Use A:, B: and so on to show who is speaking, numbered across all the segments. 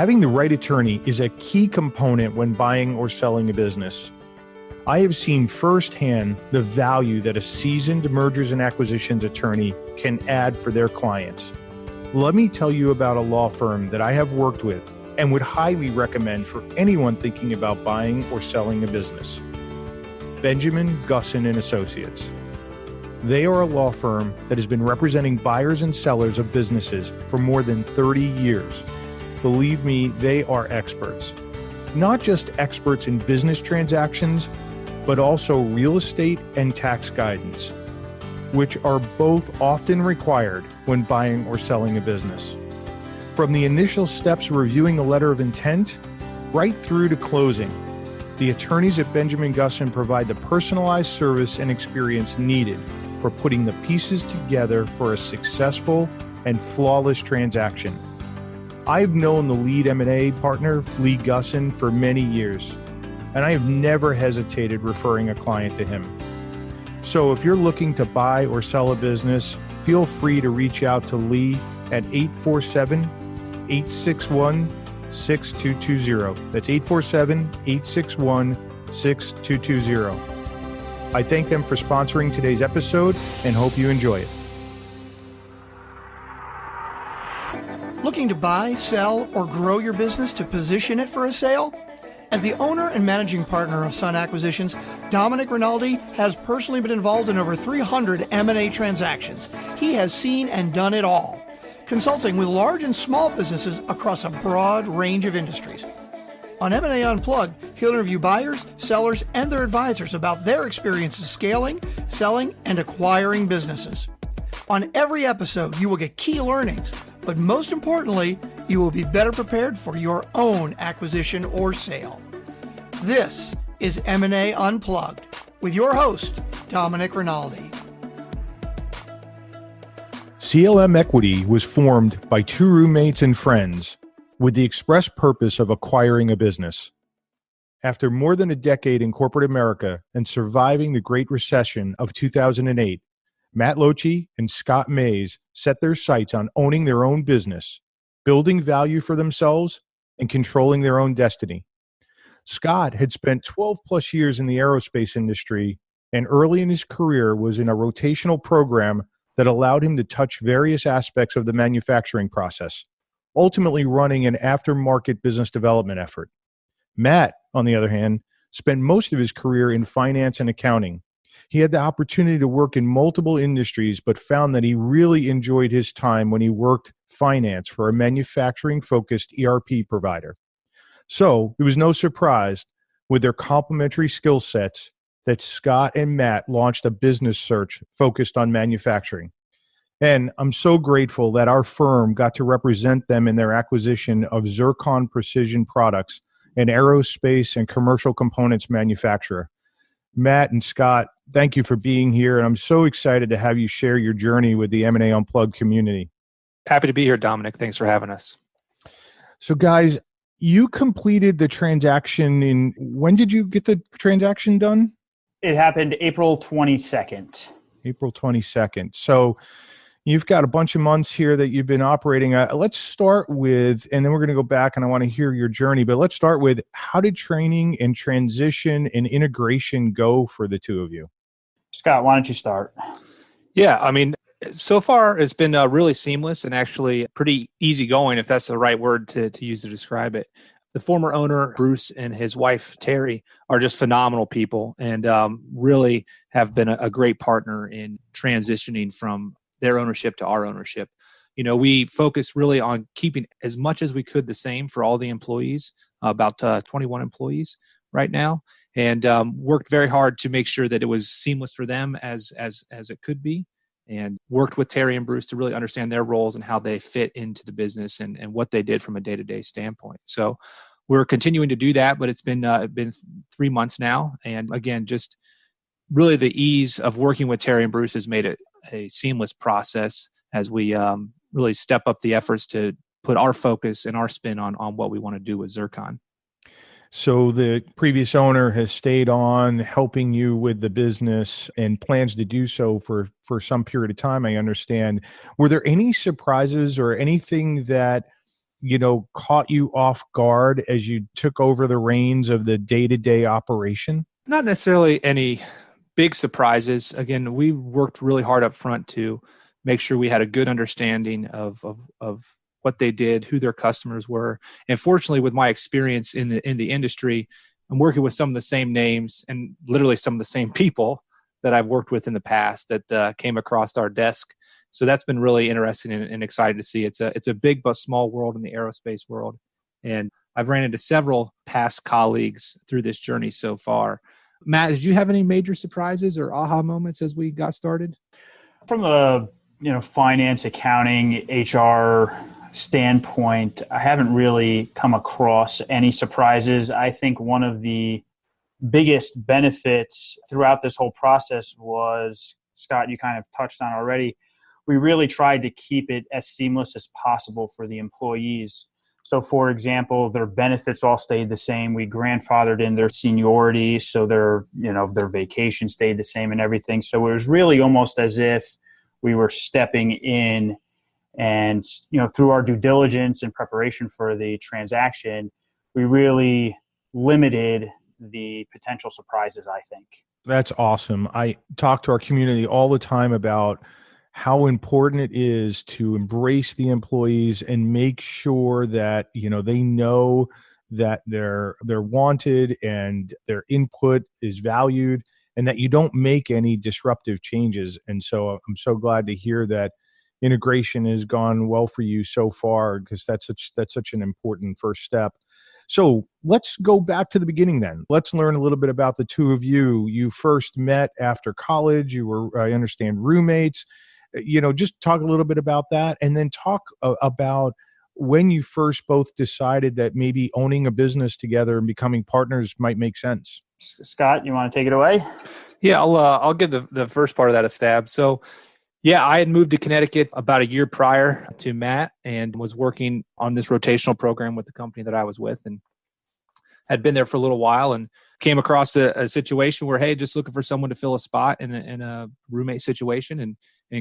A: Having the right attorney is a key component when buying or selling a business. I have seen firsthand the value that a seasoned mergers and acquisitions attorney can add for their clients. Let me tell you about a law firm that I have worked with and would highly recommend for anyone thinking about buying or selling a business. Benjamin Gussin and Associates. They are a law firm that has been representing buyers and sellers of businesses for more than 30 years. Believe me, they are experts. Not just experts in business transactions, but also real estate and tax guidance, which are both often required when buying or selling a business. From the initial steps reviewing a letter of intent, right through to closing, the attorneys at Benjamin Gussin provide the personalized service and experience needed for putting the pieces together for a successful and flawless transaction. I've known the lead M&A partner, Lee Gussin, for many years, and I have never hesitated referring a client to him. So if you're looking to buy or sell a business, feel free to reach out to Lee at 847-861-6220. That's 847-861-6220. I thank them for sponsoring today's episode and hope you enjoy it.
B: Looking to buy, sell, or grow your business to position it for a sale? As the owner and managing partner of Sun Acquisitions, Dominic Rinaldi has personally been involved in over 300 M&A transactions. He has seen and done it all, consulting with large and small businesses across a broad range of industries. On M&A Unplugged, he'll interview buyers, sellers, and their advisors about their experiences scaling, selling, and acquiring businesses. On every episode, you will get key learnings, but most importantly, you will be better prepared for your own acquisition or sale. This is M&A Unplugged with your host, Dominic Rinaldi.
A: CLM Equity was formed by two roommates and friends with the express purpose of acquiring a business. After more than a decade in corporate America and surviving the Great Recession of 2008, Matt Locci and Scott Maze set their sights on owning their own business, building value for themselves, and controlling their own destiny. Scott had spent 12 plus years in the aerospace industry and early in his career was in a rotational program that allowed him to touch various aspects of the manufacturing process, ultimately running an aftermarket business development effort. Matt, on the other hand, spent most of his career in finance and accounting. He had the opportunity to work in multiple industries, but found that he really enjoyed his time when he worked finance for a manufacturing-focused ERP provider. So it was no surprise, with their complementary skill sets, that Scott and Matt launched a business search focused on manufacturing. And I'm so grateful that our firm got to represent them in their acquisition of Zircon Precision Products, an aerospace and commercial components manufacturer. Matt and Scott, thank you for being here, and I'm so excited to have you share your journey with the M&A Unplugged community.
C: Happy to be here, Dominic. Thanks for having us.
A: So guys, you completed the transaction when did you get the transaction done?
D: It happened April 22nd.
A: April 22nd. So you've got a bunch of months here that you've been operating. Let's start with, and then we're going to go back and I want to hear your journey, but let's start with, how did training and transition and integration go for the two of you?
D: Scott, why don't you start?
C: Yeah, I mean, so far it's been really seamless and actually pretty easygoing, if that's the right word to use to describe it. The former owner, Bruce, and his wife, Terry, are just phenomenal people and really have been a great partner in transitioning from their ownership to our ownership. You know, we focus really on keeping as much as we could the same for all the employees, about 21 employees right now, and worked very hard to make sure that it was seamless for them as it could be, and worked with Terry and Bruce to really understand their roles and how they fit into the business and what they did from a day-to-day standpoint. So we're continuing to do that, but it's been 3 months now. And again, just really the ease of working with Terry and Bruce has made it a seamless process as we really step up the efforts to put our focus and our spin on what we want to do with Zircon.
A: So the previous owner has stayed on helping you with the business and plans to do so for some period of time, I understand. Were there any surprises or anything that caught you off guard as you took over the reins of the day-to-day operation?
C: Not necessarily any big surprises. Again, we worked really hard up front to make sure we had a good understanding of what they did, who their customers were. And fortunately, with my experience in the industry, I'm working with some of the same names and literally some of the same people that I've worked with in the past that came across our desk. So that's been really interesting and exciting to see. It's a big but small world in the aerospace world. And I've ran into several past colleagues through this journey so far. Matt, did you have any major surprises or aha moments as we got started?
D: From a finance, accounting, HR standpoint, I haven't really come across any surprises. I think one of the biggest benefits throughout this whole process was, Scott, you kind of touched on already, we really tried to keep it as seamless as possible for the employees. So, for example, their benefits all stayed the same. We grandfathered in their seniority, so their vacation stayed the same and everything. So it was really almost as if we were stepping in and, through our due diligence and preparation for the transaction, we really limited the potential surprises, I think.
A: That's awesome. I talk to our community all the time about how important it is to embrace the employees and make sure that, they know that they're wanted and their input is valued and that you don't make any disruptive changes. And so I'm so glad to hear that integration has gone well for you so far, because that's such an important first step. So let's go back to the beginning then. Let's learn a little bit about the two of you. You first met after college. You were, I understand, roommates. Just talk a little bit about that, and then talk about when you first both decided that maybe owning a business together and becoming partners might make sense.
D: Scott, you want to take it away?
C: Yeah, I'll give the first part of that a stab. So, yeah, I had moved to Connecticut about a year prior to Matt and was working on this rotational program with the company that I was with, and had been there for a little while and came across a situation where, hey, just looking for someone to fill a spot in a roommate situation, and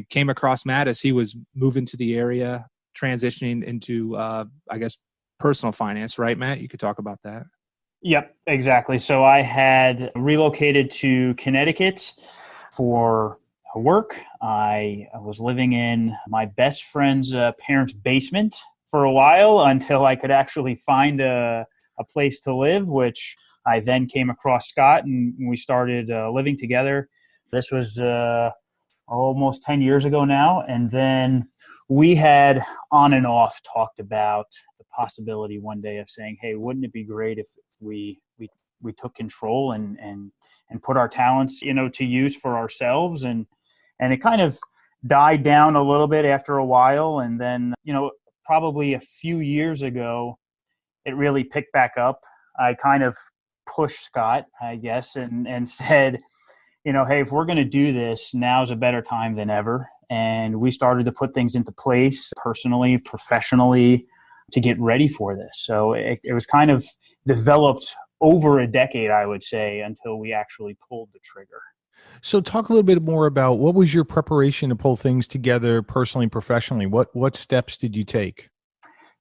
C: came across Matt as he was moving to the area, transitioning into, personal finance, right, Matt? You could talk about that.
D: Yep, exactly. So I had relocated to Connecticut for work. I was living in my best friend's parents' basement for a while until I could actually find a place to live, which I then came across Scott and we started living together. This was almost 10 years ago now. And then we had on and off talked about the possibility one day of saying, hey, wouldn't it be great if we took control and put our talents, to use for ourselves? And it kind of died down a little bit after a while. And then, probably a few years ago, it really picked back up. I kind of pushed Scott, I guess, and said, hey, if we're going to do this, now's a better time than ever. And we started to put things into place personally, professionally, to get ready for this. So it was kind of developed over a decade, I would say, until we actually pulled the trigger.
A: So talk a little bit more about what was your preparation to pull things together personally and professionally? What steps did you take?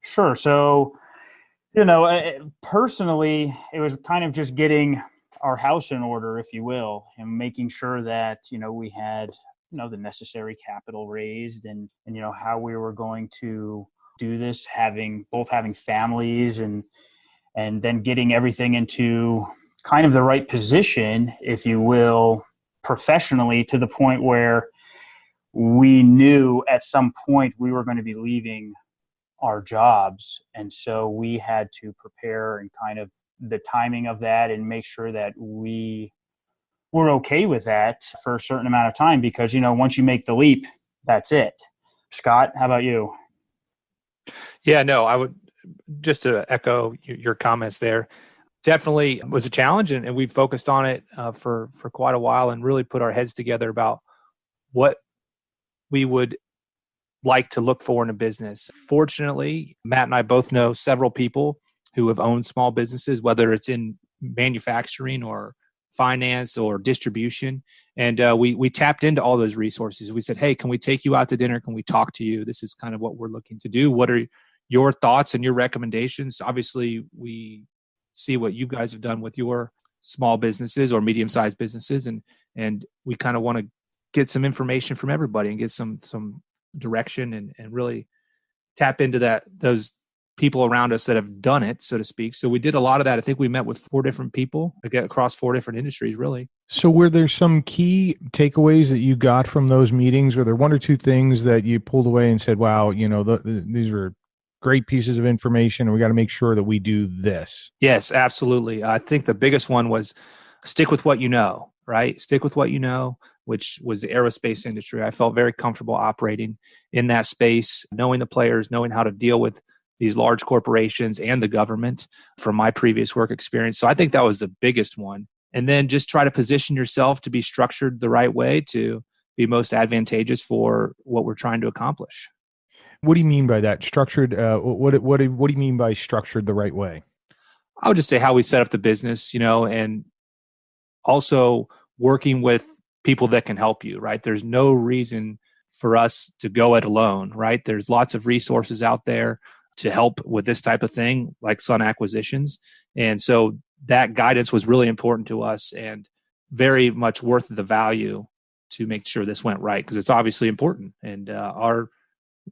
D: Sure. So, personally, it was kind of just getting our house in order, if you will, and making sure that, we had, the necessary capital raised and how we were going to do this, having families and then getting everything into kind of the right position, if you will, professionally, to the point where we knew at some point we were going to be leaving our jobs. And so we had to prepare and kind of the timing of that and make sure that we were okay with that for a certain amount of time, because, once you make the leap, that's it. Scott, how about you?
C: Yeah, no, I would just to echo your comments there. Definitely was a challenge, and we focused on it for quite a while and really put our heads together about what we would like to look for in a business. Fortunately, Matt and I both know several people who have owned small businesses, whether it's in manufacturing or finance or distribution. And we tapped into all those resources. We said, hey, can we take you out to dinner? Can we talk to you? This is kind of what we're looking to do. What are your thoughts and your recommendations. Obviously, we see what you guys have done with your small businesses or medium-sized businesses, and we kind of want to get some information from everybody and get some direction and really tap into those people around us that have done it, so to speak. So we did a lot of that. I think we met with 4 different people across 4 different industries, really.
A: So were there some key takeaways that you got from those meetings? Were there 1 or 2 things that you pulled away and said, wow, these were great pieces of information, and we got to make sure that we do this?
C: Yes, absolutely. I think the biggest one was stick with what you know, right? Stick with what you know, which was the aerospace industry. I felt very comfortable operating in that space, knowing the players, knowing how to deal with these large corporations and the government from my previous work experience. So I think that was the biggest one. And then just try to position yourself to be structured the right way to be most advantageous for what we're trying to accomplish.
A: What do you mean by that? Structured? What do you mean by structured the right way?
C: I would just say how we set up the business, and also working with people that can help you, right? There's no reason for us to go it alone, right? There's lots of resources out there to help with this type of thing, like Sun Acquisitions. And so that guidance was really important to us and very much worth the value to make sure this went right, because it's obviously important and our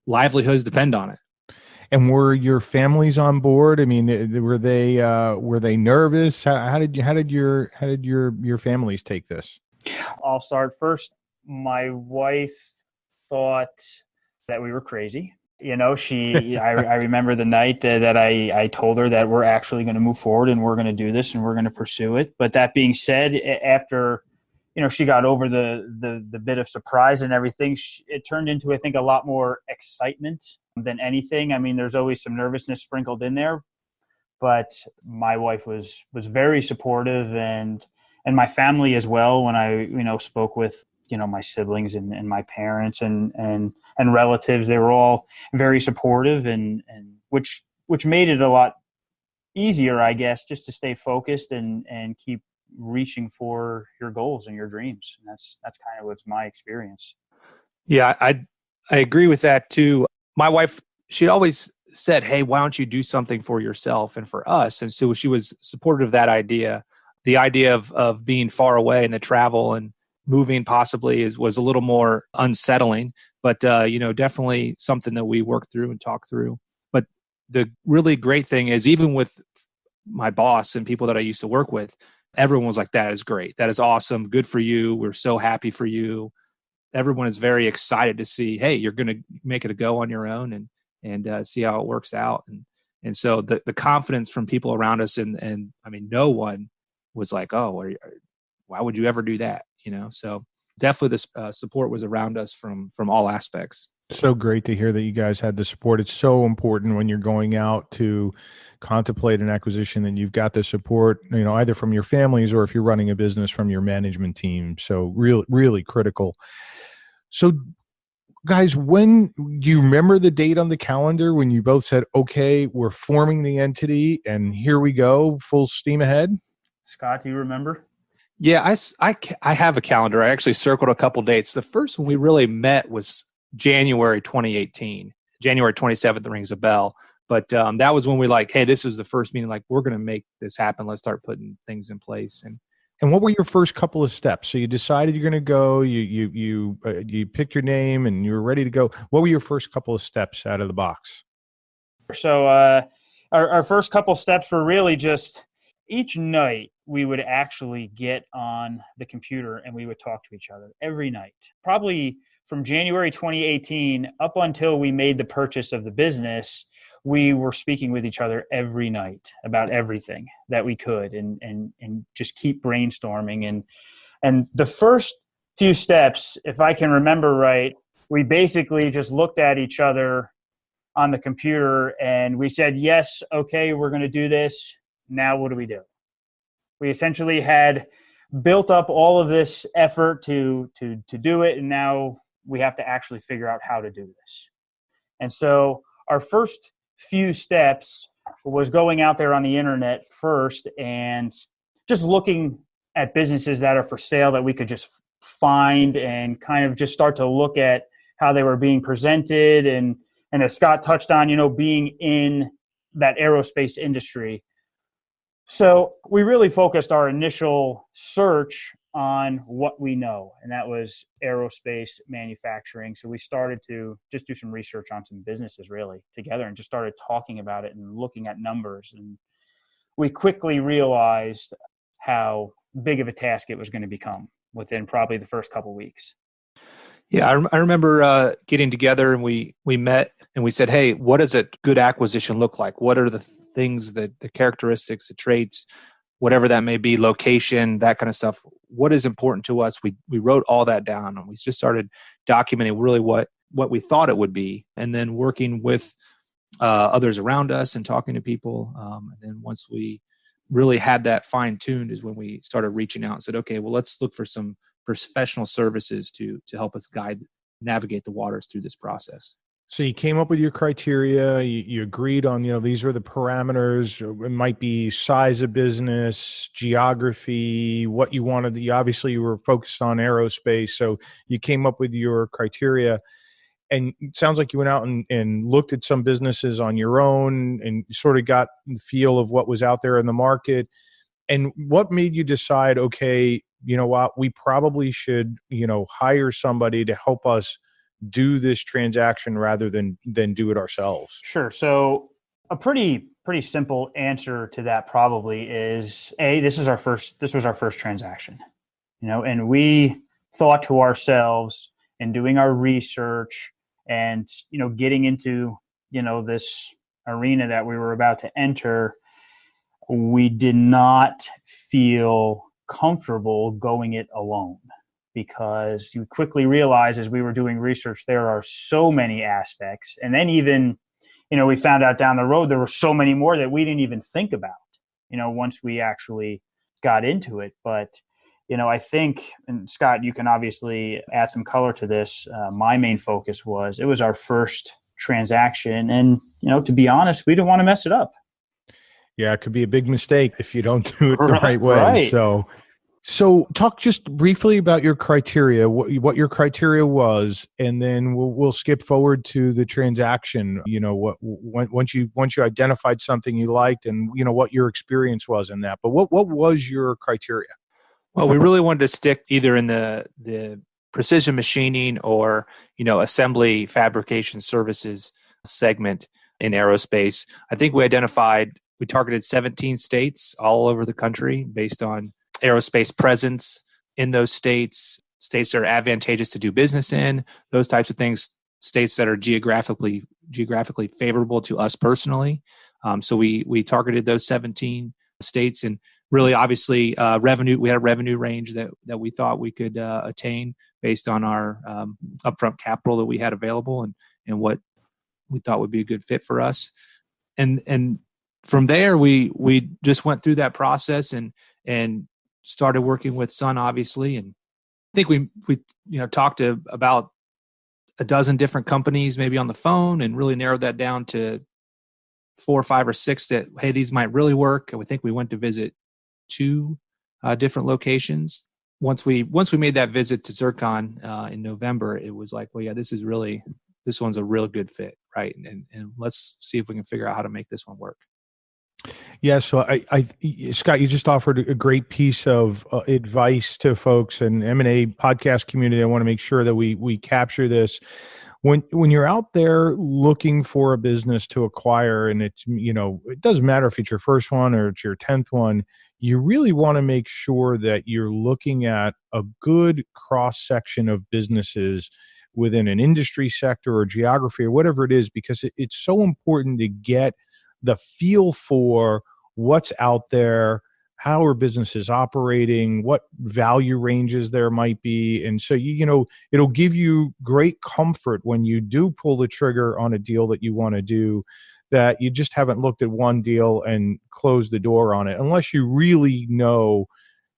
C: livelihoods depend on it.
A: And were your families on board? I mean, were they nervous? How did your families take this?
D: I'll start first. My wife thought that we were crazy. I remember the night that I told her that we're actually going to move forward and we're going to do this and we're going to pursue it. But that being said, after, she got over the bit of surprise and everything, it turned into, I think, a lot more excitement than anything. I mean, there's always some nervousness sprinkled in there, but my wife was very supportive and my family as well. When I, spoke with, my siblings and my parents and relatives, they were all very supportive and which made it a lot easier, I guess, just to stay focused and keep reaching for your goals and your dreams. And that's kind of what's my experience.
C: Yeah, I agree with that too. My wife, she always said, hey, why don't you do something for yourself and for us? And so she was supportive of that idea. The idea of being far away and the travel and moving possibly was a little more unsettling, but definitely something that we worked through and talked through. But the really great thing is, even with my boss and people that I used to work with, everyone was like, that is great. That is awesome. Good for you. We're so happy for you. Everyone is very excited to see, hey, you're going to make it a go on your own and see how it works out. And so the confidence from people around us and I mean, no one was like, oh, why would you ever do that? So definitely this support was around us from all aspects.
A: So great to hear that you guys had the support. It's so important when you're going out to contemplate an acquisition that you've got the support, either from your families or if you're running a business from your management team. So really critical. So guys, when do you remember the date on the calendar when you both said, okay, we're forming the entity and here we go, full steam ahead?
D: Scott, do you remember?
C: Yeah, I have a calendar. I actually circled a couple dates. The first one we really met was January 2018. January 27th rings a bell. But that was when we hey, this was the first meeting, we're going to make this happen. Let's start putting things in place.
A: And what were your first couple of steps? So you decided you're going to go, you picked your name and you were ready to go. What were your first couple of steps out of the box?
D: So our first couple of steps were really just each night we would actually get on the computer and we would talk to each other every night. Probably from January 2018 up until we made the purchase of the business, we were speaking with each other every night about everything that we could and just keep brainstorming. And the first few steps, if I can remember right, we basically just looked at each other on the computer and we said, yes, okay, we're going to do this. Now what do we do? We essentially had built up all of this effort to do it, and now we have to actually figure out how to do this. And so our first few steps was going out there on the internet first and just looking at businesses that are for sale that we could just find and kind of just start to look at how they were being presented and And as Scott touched on, being in that aerospace industry. So we really focused our initial search on what we know, and that was aerospace manufacturing. So we started to just do some research on some businesses really together and just started talking about it and looking at numbers. And we quickly realized how big of a task it was going to become within probably the first couple of weeks.
C: Yeah, I remember getting together and we met and we said, hey, what does a good acquisition look like? What are the things, the characteristics, the traits, whatever that may be, location, that kind of stuff? What is important to us? We wrote all that down and we just started documenting really what we thought it would be, and then working with others around us and talking to people. And then once we really had that fine-tuned is when we started reaching out and said, okay, well, let's look for some professional services to help us navigate the waters through this process.
A: So you came up with your criteria, you agreed on, these are the parameters. It might be size of business, geography, what you wanted. Obviously you were focused on aerospace. So you came up with your criteria, and it sounds like you went out and looked at some businesses on your own and sort of got the feel of what was out there in the market. And what made you decide, okay, you know what, we probably should, hire somebody to help us do this transaction rather than do it ourselves?
D: Sure. So a pretty simple answer to that probably is this was our first transaction, and we thought to ourselves in doing our research and, getting into, this arena that we were about to enter, we did not feel comfortable going it alone, because you quickly realize as we were doing research, there are so many aspects. And then even, we found out down the road, there were so many more that we didn't even think about, once we actually got into it. But, I think, and Scott, you can obviously add some color to this. My main focus it was our first transaction. And, to be honest, we didn't want to mess it up.
A: Yeah, it could be a big mistake if you don't do it the right way.
D: Right.
A: So talk just briefly about your criteria, what your criteria was, and then we'll skip forward to the transaction. Once you identified something you liked, and what your experience was in that. But what was your criteria?
C: Well, we really wanted to stick either in the precision machining or assembly fabrication services segment in aerospace. I think we targeted 17 states all over the country based on aerospace presence in those states that are advantageous to do business in, those types of things, states that are geographically favorable to us personally. So we targeted those 17 states, and really obviously revenue. We had a revenue range that we thought we could attain based on our upfront capital that we had available and what we thought would be a good fit for us. And from there, we just went through that process and started working with Sun, obviously. And I think we talked to about a dozen different companies maybe on the phone and really narrowed that down to 4 or 5 or 6 that, hey, these might really work. And we think we went to visit 2 different locations. Once we made that visit to Zircon in November, it was like, well, yeah, this one's a real good fit, right? And let's see if we can figure out how to make this one work.
A: Yeah. So Scott, you just offered a great piece of advice to folks and M&A podcast community. I want to make sure that we capture this. When you're out there looking for a business to acquire, and it's, it doesn't matter if it's your first one or it's your 10th one, you really want to make sure that you're looking at a good cross section of businesses within an industry sector or geography or whatever it is, because it's so important to get the feel for what's out there, how are businesses operating, what value ranges there might be. And so, it'll give you great comfort when you do pull the trigger on a deal that you want to do, that you just haven't looked at one deal and closed the door on it, unless you really know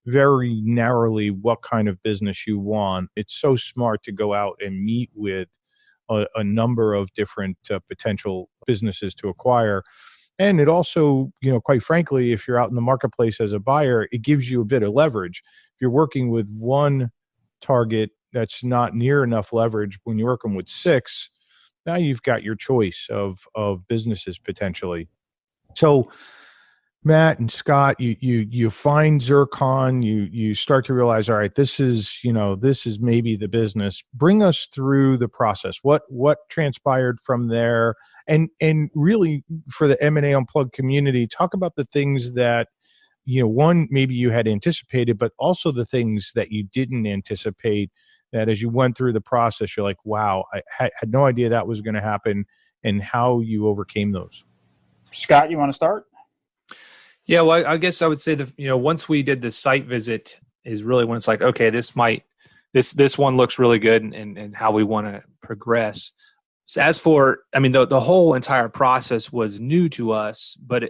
A: very narrowly what kind of business you want. It's so smart to go out and meet with a number of different potential businesses to acquire. And it also, quite frankly, if you're out in the marketplace as a buyer, it gives you a bit of leverage. If you're working with one target, that's not near enough leverage. When you're working with 6, now you've got your choice of businesses potentially. So Matt and Scott, you find Zircon, you start to realize, all right, this is maybe the business. Bring us through the process. What transpired from there, and really for the M&A Unplugged community, talk about the things that, one, maybe you had anticipated, but also the things that you didn't anticipate, that as you went through the process, you're like, wow, I had no idea that was going to happen, and how you overcame those.
D: Scott, you want to start?
C: Yeah, well, I guess I would say that, once we did the site visit is really when it's like, okay, this one looks really good, and how we want to progress. So as for, the whole entire process was new to us, but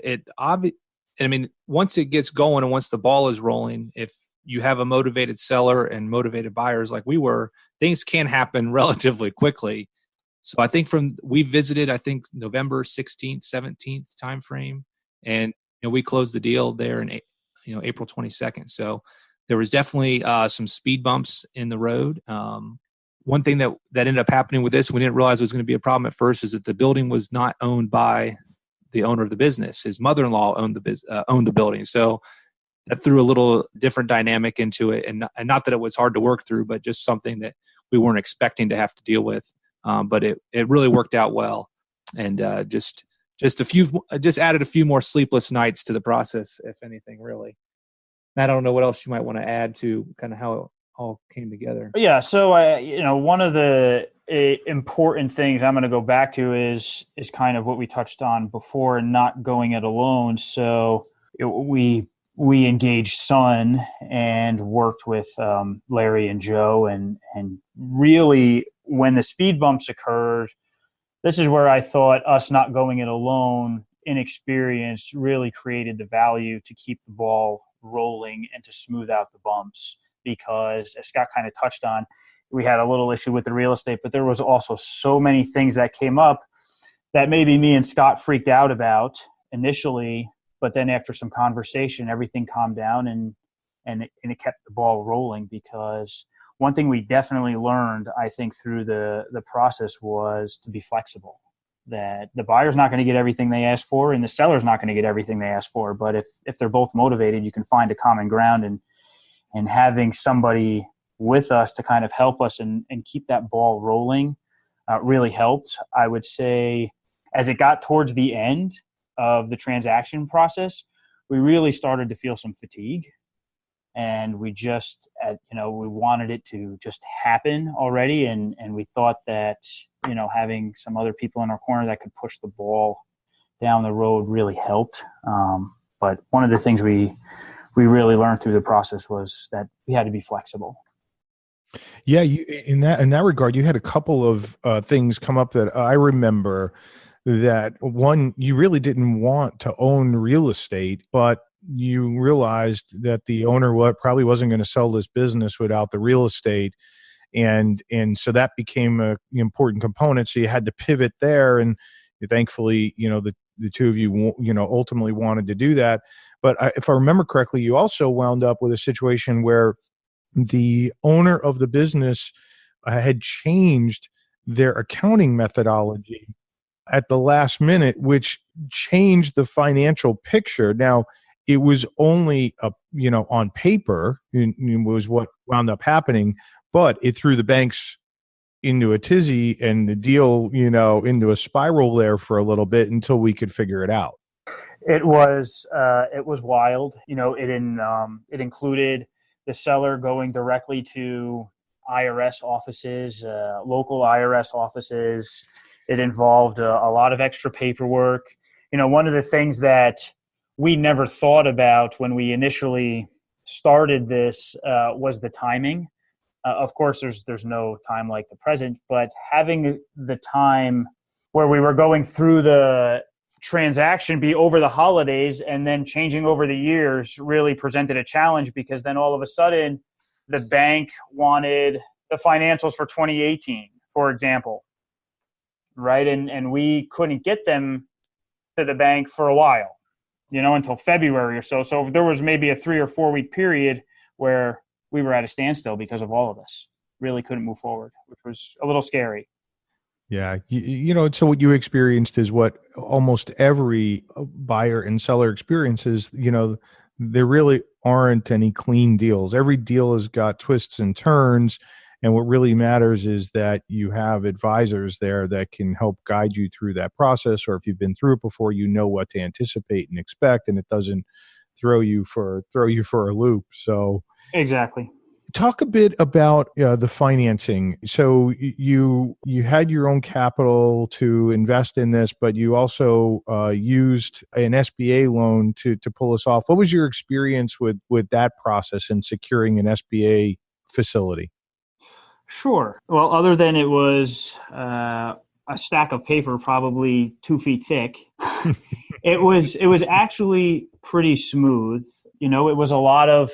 C: once it gets going and once the ball is rolling, if you have a motivated seller and motivated buyers like we were, things can happen relatively quickly. So I think we visited, November 16th, 17th timeframe, and we closed the deal there in April 22nd. So there was definitely some speed bumps in the road. One thing that ended up happening with this, we didn't realize was going to be a problem at first, is that the building was not owned by the owner of the business. His mother-in-law owned the building. So that threw a little different dynamic into it. And not that it was hard to work through, but just something that we weren't expecting to have to deal with. But it really worked out well. And just added a few more sleepless nights to the process, if anything, really. Matt, I don't know what else you might want to add to kind of how it all came together.
D: Yeah. So, one of the important things I'm going to go back to is kind of what we touched on before, not going it alone. So we engaged Sun and worked with Larry and Joe, and really when the speed bumps occurred, this is where I thought us not going it alone, inexperienced, really created the value to keep the ball rolling and to smooth out the bumps. Because as Scott kind of touched on, we had a little issue with the real estate, but there was also so many things that came up that maybe me and Scott freaked out about initially, but then after some conversation, everything calmed down and it kept the ball rolling. Because one thing we definitely learned, I think, through the process was to be flexible. That the buyer's not going to get everything they ask for, and the seller's not going to get everything they ask for. But if they're both motivated, you can find a common ground, and having somebody with us to kind of help us and keep that ball rolling really helped. I would say as it got towards the end of the transaction process, we really started to feel some fatigue. And we just, we wanted it to just happen already. And we thought that, having some other people in our corner that could push the ball down the road really helped. But one of the things we really learned through the process was that we had to be flexible.
A: Yeah, in that regard, you had a couple of things come up that I remember. That one, you really didn't want to own real estate, but you realized that the owner probably wasn't going to sell this business without the real estate, and so that became an important component. So you had to pivot there, and thankfully, the two of you, ultimately wanted to do that. But if I remember correctly, you also wound up with a situation where the owner of the business had changed their accounting methodology at the last minute, which changed the financial picture. Now, it was only on paper, it was what wound up happening, but it threw the banks into a tizzy and the deal, into a spiral there for a little bit until we could figure it out.
D: It was wild. It included the seller going directly to IRS offices, local IRS offices. It involved a lot of extra paperwork. One of the things that we never thought about when we initially started this was the timing. Of course, there's no time like the present, but having the time where we were going through the transaction be over the holidays and then changing over the years really presented a challenge, because then all of a sudden the bank wanted the financials for 2018, for example, right? And we couldn't get them to the bank for a while, until February or so. So there was maybe a 3 or 4 week period where we were at a standstill because of all of this. Really couldn't move forward, which was a little scary.
A: Yeah. So what you experienced is what almost every buyer and seller experiences. There really aren't any clean deals. Every deal has got twists and turns. And what really matters is that you have advisors there that can help guide you through that process. Or if you've been through it before, you know what to anticipate and expect, and it doesn't throw you for a loop. So
D: Exactly.
A: talk a bit about the financing. So you had your own capital to invest in this, but you also used an SBA loan to pull this off. What was your experience with that process in securing an SBA facility?
D: Sure. Well, other than it was a stack of paper, probably 2 feet thick, it was actually pretty smooth. It was a lot of,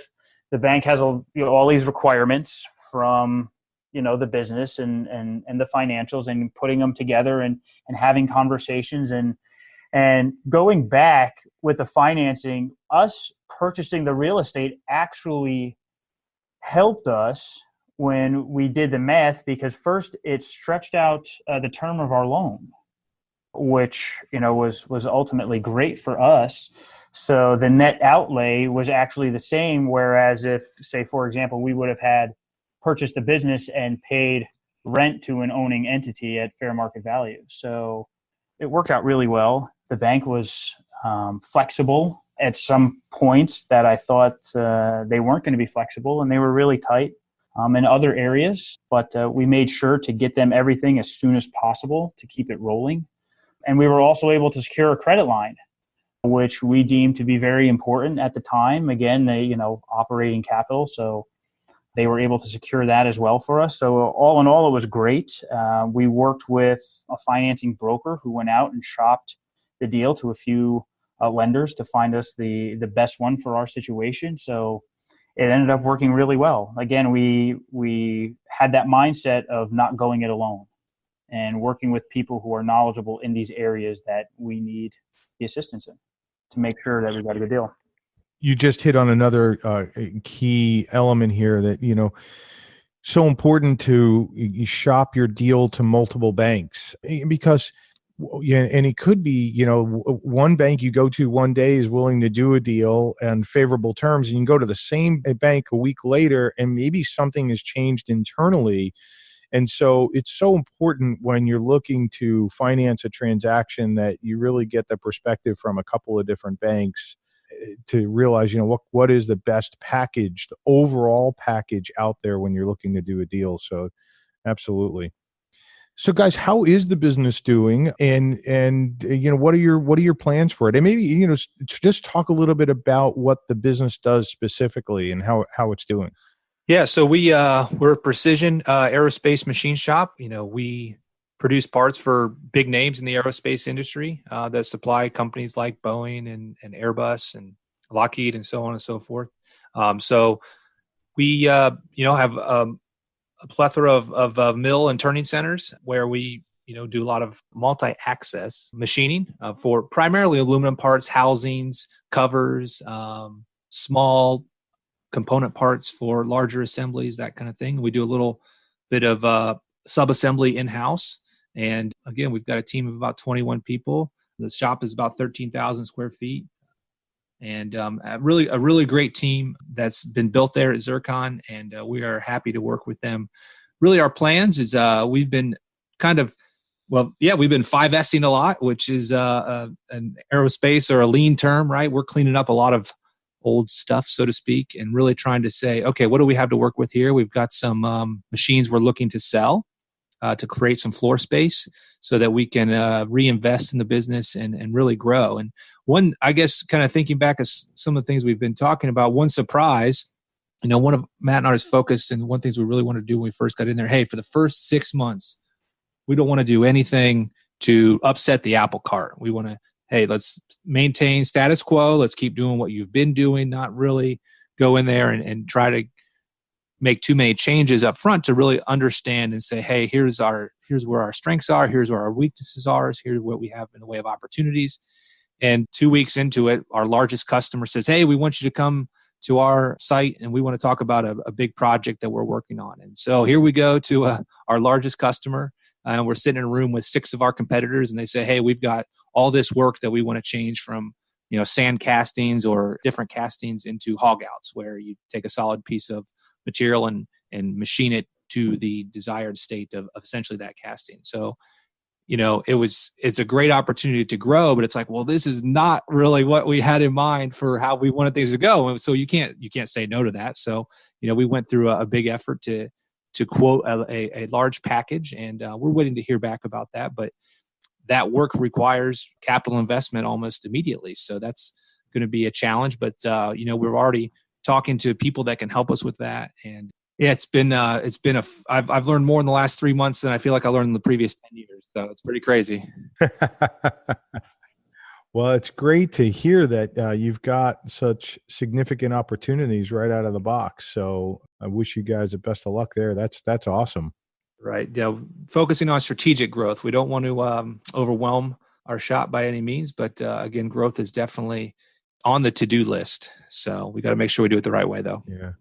D: the bank has all these requirements from the business and the financials, and putting them together and having conversations and going back with the financing. Us purchasing the real estate actually helped us when we did the math, because first it stretched out the term of our loan, which was ultimately great for us. So the net outlay was actually the same, whereas if, say, for example, we would have had purchased the business and paid rent to an owning entity at fair market value. So it worked out really well. The bank was flexible at some points that I thought they weren't going to be flexible, and they were really tight in other areas. But we made sure to get them everything as soon as possible to keep it rolling. And we were also able to secure a credit line, which we deemed to be very important at the time. Again, operating capital. So they were able to secure that as well for us. So all in all, it was great. We worked with a financing broker who went out and shopped the deal to a few lenders to find us the best one for our situation. So it ended up working really well. Again, we had that mindset of not going it alone and working with people who are knowledgeable in these areas that we need the assistance in to make sure that we got a good deal.
A: You just hit on another key element here that, so important to shop your deal to multiple banks, because and it could be, one bank you go to one day is willing to do a deal and favorable terms, and you can go to the same bank a week later and maybe something has changed internally. And so it's so important when you're looking to finance a transaction that you really get the perspective from a couple of different banks to realize, what is the best package, the overall package out there when you're looking to do a deal. So absolutely. So guys, how is the business doing? And what are your plans for it? And maybe, just talk a little bit about what the business does specifically and how it's doing.
C: Yeah, so we're a precision aerospace machine shop. We produce parts for big names in the aerospace industry that supply companies like Boeing and Airbus and Lockheed and so on and so forth. So we have a plethora of mill and turning centers where we do a lot of multi-access machining for primarily aluminum parts, housings, covers, small component parts for larger assemblies, that kind of thing. We do a little bit of sub-assembly in-house. And again, we've got a team of about 21 people. The shop is about 13,000 square feet. And a really great team that's been built there at Zircon, and we are happy to work with them. Really, our plans is we've been we've been 5S'ing a lot, which is an aerospace or a lean term, right? We're cleaning up a lot of old stuff, so to speak, and really trying to say, okay, what do we have to work with here? We've got some machines we're looking to sell to create some floor space so that we can reinvest in the business and really grow. And one, I guess, kind of thinking back at some of the things we've been talking about, one surprise, one of Matt and I is focused, and one of the things we really want to do when we first got in there, hey, for the first 6 months, we don't want to do anything to upset the apple cart. We want to, hey, let's maintain status quo. Let's keep doing what you've been doing, not really go in there and try to make too many changes up front, to really understand and say, hey, here's where our strengths are, here's where our weaknesses are, here's what we have in the way of opportunities. And 2 weeks into it, our largest customer says, hey, we want you to come to our site and we want to talk about a big project that we're working on. And so here we go to our largest customer. we're sitting in a room with 6 of our competitors, and they say, hey, we've got all this work that we want to change from sand castings or different castings into hog outs, where you take a solid piece of material and machine it to the desired state of essentially that casting. So, it's a great opportunity to grow, but it's like, well, this is not really what we had in mind for how we wanted things to go. And so you can't say no to that. So, we went through a big effort to quote a large package, and we're waiting to hear back about that. But that work requires capital investment almost immediately. So that's going to be a challenge, but we're already talking to people that can help us with that. And yeah, I've learned more in the last 3 months than I feel like I learned in the previous 10 years. So it's pretty crazy.
A: Well, it's great to hear that you've got such significant opportunities right out of the box. So I wish you guys the best of luck there. That's awesome.
C: Right. Yeah. Focusing on strategic growth. We don't want to overwhelm our shop by any means, but again, growth is definitely on the to-do list. So we got to make sure we do it the right way, though.
A: Yeah.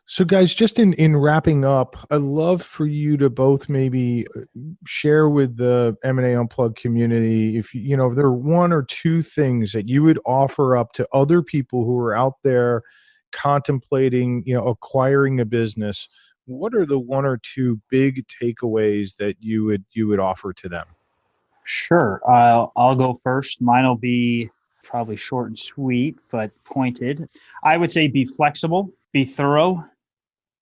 A: So guys, just in wrapping up, I'd love for you to both maybe share with the M&A Unplugged community, if there are 1 or 2 things that you would offer up to other people who are out there contemplating, acquiring a business. What are the 1 or 2 big takeaways that you would offer to them?
D: Sure. I'll go first. Mine will be probably short and sweet, but pointed. I would say be flexible, be thorough,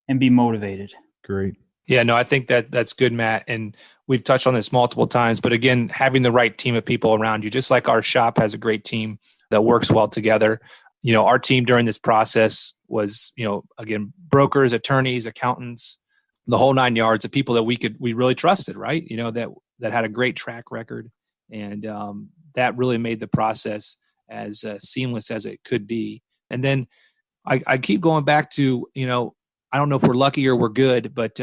D: and be motivated.
A: Great.
C: Yeah, no, I think that's good, Matt. And we've touched on this multiple times, but again, having the right team of people around you, just like our shop has a great team that works well together. Our team during this process was, again, brokers, attorneys, accountants, the whole 9 yards of people that we really trusted, right? That had a great track record. And that really made the process as seamless as it could be. And then I keep going back to, I don't know if we're lucky or we're good, but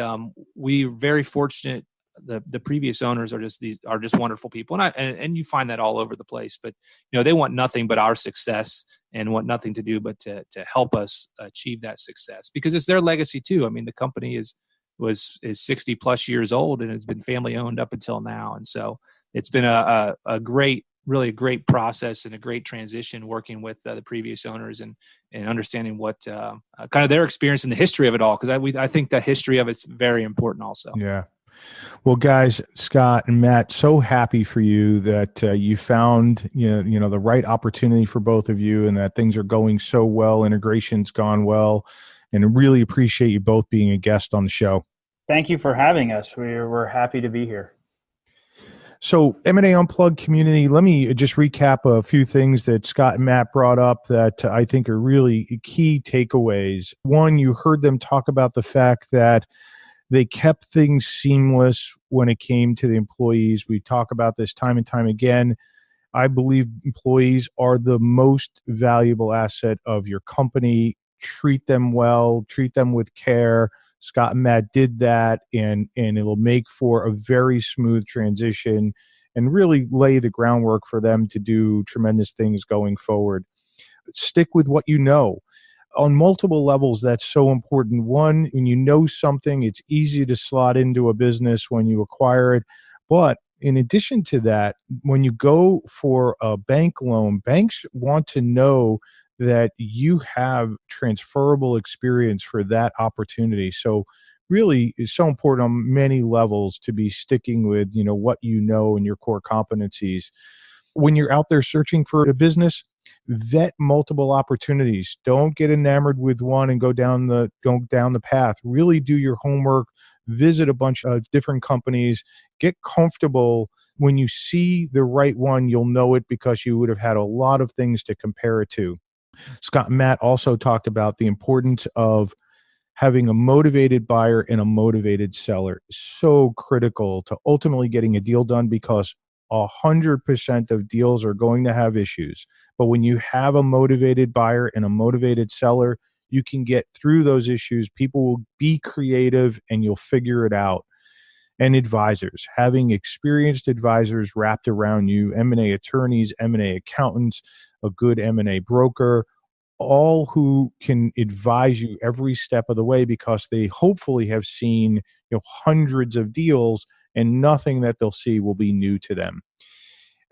C: we're very fortunate. The previous owners are just wonderful people, and you find that all over the place. But they want nothing but our success and want nothing to do but to help us achieve that success, because it's their legacy too. I mean, the company is 60 plus years old, and it's been family owned up until now, and so it's been a really great process and a great transition working with the previous owners and understanding what kind of their experience in the history of it all. Because I think that history of it's very important also.
A: Yeah. Well, guys, Scott and Matt, so happy for you that you found the right opportunity for both of you, and that things are going so well. Integration's gone well, and really appreciate you both being a guest on the show.
D: Thank you for having us. We're happy to be here.
A: So M&A Unplugged community, let me just recap a few things that Scott and Matt brought up that I think are really key takeaways. One, you heard them talk about the fact that they kept things seamless when it came to the employees. We talk about this time and time again. I believe employees are the most valuable asset of your company. Treat them well, treat them with care. Scott and Matt did that, and it'll make for a very smooth transition and really lay the groundwork for them to do tremendous things going forward. Stick with what you know. On multiple levels, that's so important. One, when you know something, it's easy to slot into a business when you acquire it. But in addition to that, when you go for a bank loan, banks want to know that you have transferable experience for that opportunity. So really it's so important on many levels to be sticking with, what you know and your core competencies. When you're out there searching for a business, vet multiple opportunities. Don't get enamored with one and go down the path. Really do your homework, visit a bunch of different companies, get comfortable. When you see the right one, you'll know it because you would have had a lot of things to compare it to. Scott and Matt also talked about the importance of having a motivated buyer and a motivated seller. So critical to ultimately getting a deal done, because 100% of deals are going to have issues. But when you have a motivated buyer and a motivated seller, you can get through those issues. People will be creative and you'll figure it out. And advisors, having experienced advisors wrapped around you, M&A attorneys, M&A accountants, a good M&A broker, all who can advise you every step of the way, because they hopefully have seen hundreds of deals and nothing that they'll see will be new to them.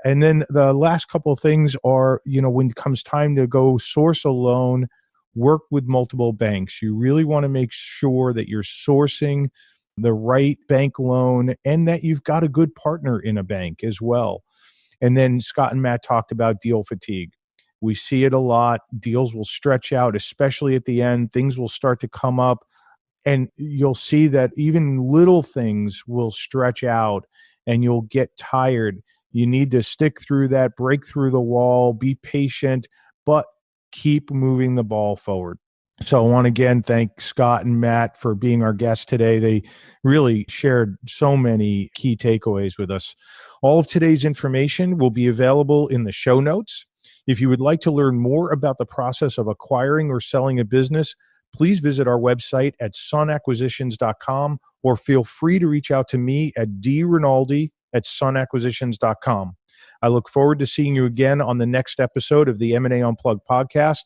A: And then the last couple of things are, when it comes time to go source a loan, work with multiple banks. You really want to make sure that you're sourcing the right bank loan and that you've got a good partner in a bank as well. And then Scott and Matt talked about deal fatigue. We see it a lot. Deals will stretch out, especially at the end. Things will start to come up, and you'll see that even little things will stretch out and you'll get tired. You need to stick through that, break through the wall, be patient, but keep moving the ball forward. So I want to again thank Scott and Matt for being our guests today. They really shared so many key takeaways with us. All of today's information will be available in the show notes. If you would like to learn more about the process of acquiring or selling a business, please visit our website at sunacquisitions.com, or feel free to reach out to me at drinaldi@sunacquisitions.com. I look forward to seeing you again on the next episode of the M&A Unplugged podcast.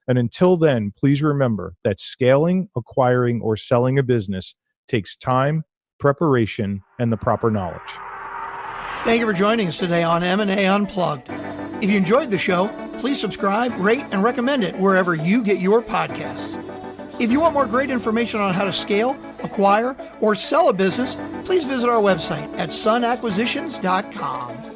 A: And until then, please remember that scaling, acquiring, or selling a business takes time, preparation, and the proper knowledge.
B: Thank you for joining us today on M&A Unplugged. If you enjoyed the show, please subscribe, rate, and recommend it wherever you get your podcasts. If you want more great information on how to scale, acquire, or sell a business, please visit our website at sunacquisitions.com.